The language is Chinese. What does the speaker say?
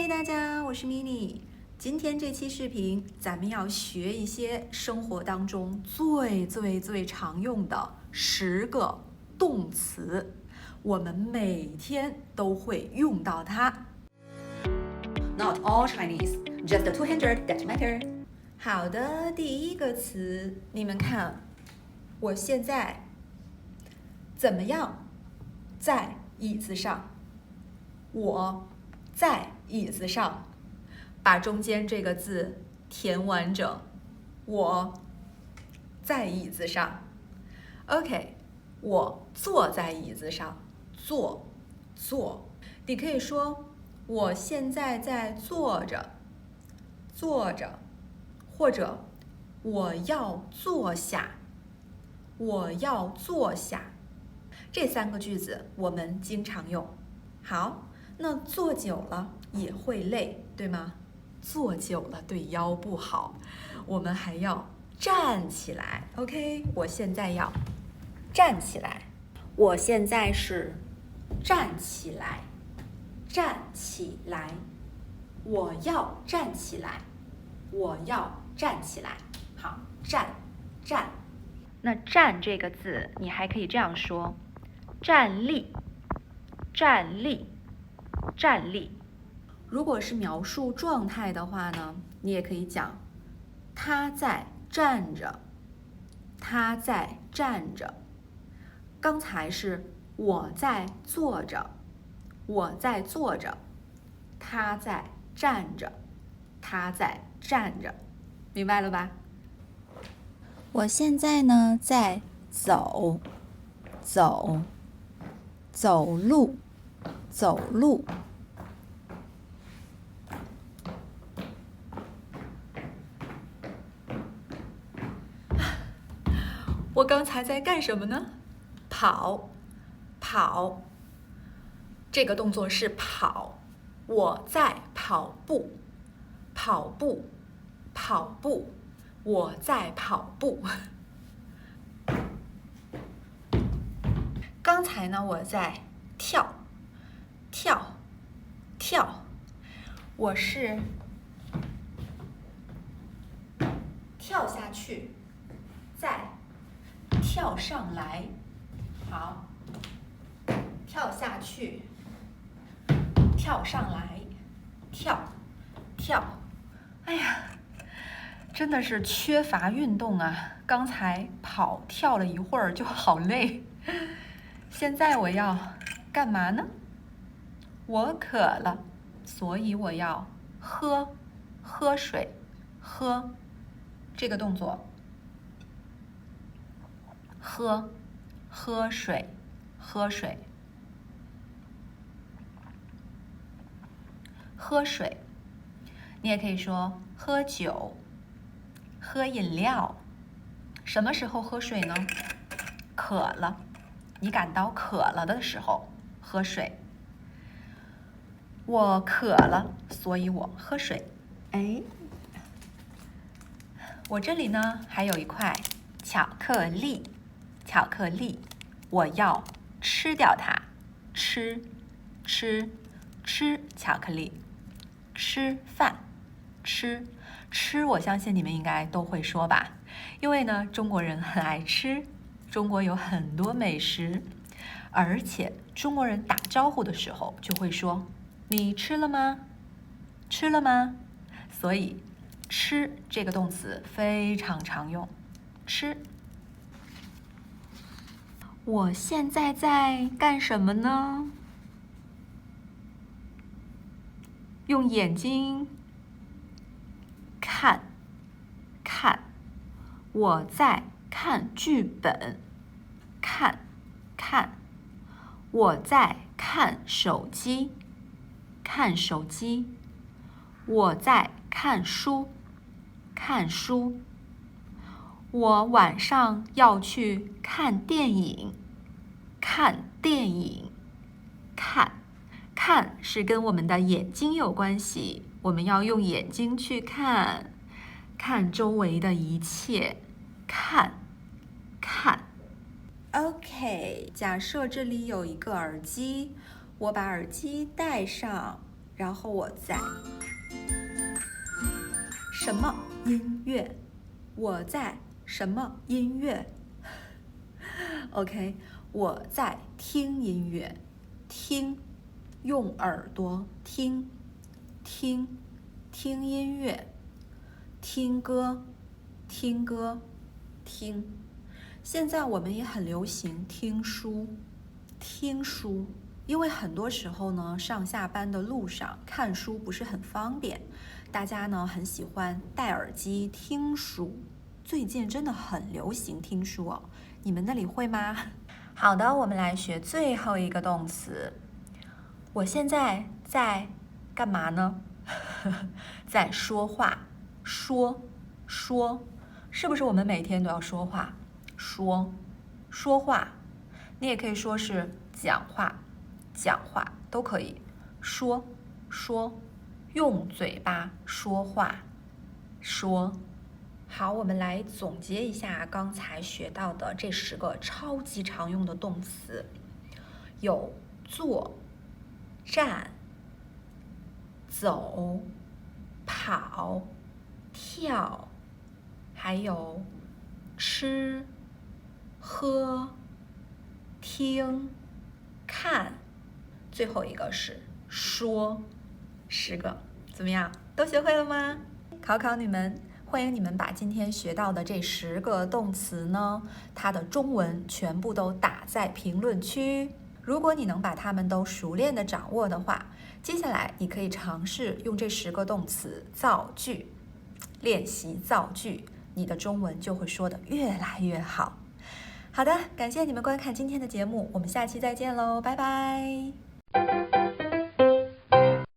嘿，大家，我是 mini。今天这期视频，咱们要学一些生活当中最常用的10个动词，我们每天都会用到它。Not all Chinese, just the 200 that matter. 好的，第一个词，你们看，我现在怎么样？在椅子上，我在椅子上，把中间这个字填完整。我在椅子上。OK， 我坐在椅子上，坐。你可以说我现在在坐着，或者我要坐下，这3个句子我们经常用。好，那坐久了也会累，对吗？坐久了对腰不好，我们还要站起来。OK， 我现在要站起来，我现在是站起来，我要站起来，好，站。那站这个字，你还可以这样说：站立。如果是描述状态的话呢，你也可以讲他在站着。刚才是我在坐着，他在站着，明白了吧？我现在呢在走路。我刚才在干什么呢？跑。这个动作是跑，我在跑步，我在跑步。刚才呢，我在跳，我是跳下去，再跳上来。好，跳下去，跳上来，跳。哎呀，真的是缺乏运动啊！刚才跳了一会儿就好累。现在我要干嘛呢？我渴了，所以我要喝水。这个动作，喝水。喝水，你也可以说喝酒、喝饮料。什么时候喝水呢？渴了，你感到渴了的时候喝水。我渴了，所以我喝水。哎，我这里呢还有一块巧克力，我要吃掉它。吃巧克力。吃饭，吃，我相信你们应该都会说吧，因为呢，中国人很爱吃，中国有很多美食，而且中国人打招呼的时候就会说：“你吃了吗？”所以，吃这个动词非常常用。吃。我现在在干什么呢？用眼睛看，我在看剧本，看，我在看手机，我在看书，我晚上要去看电影，看，看是跟我们的眼睛有关系，我们要用眼睛去看周围的一切，看。OK， 假设这里有一个耳机，我把耳机戴上，然后我在什么音乐？我在什么音乐？OK， 我在听音乐，听，用耳朵听，听音乐，听歌，听。现在我们也很流行听书，因为很多时候呢，上下班的路上看书不是很方便，大家呢很喜欢戴耳机听书。最近真的很流行听书哦，你们那里会吗？好的，我们来学最后一个动词。我现在在干嘛呢？在说话，说，是不是我们每天都要说话？说话，你也可以说是讲话都可以。说，用嘴巴说话，说。好，我们来总结一下刚才学到的这10个超级常用的动词，有坐、站、走、跑、跳，还有吃、喝、听、看，最后一个是说，10个，怎么样？都学会了吗？考你们。欢迎你们把今天学到的这10个动词呢，它的中文全部都打在评论区。如果你能把它们都熟练的掌握的话，接下来你可以尝试用这10个动词造句，练习造句，你的中文就会说得越来越好。好的，感谢你们观看今天的节目，我们下期再见喽，拜拜。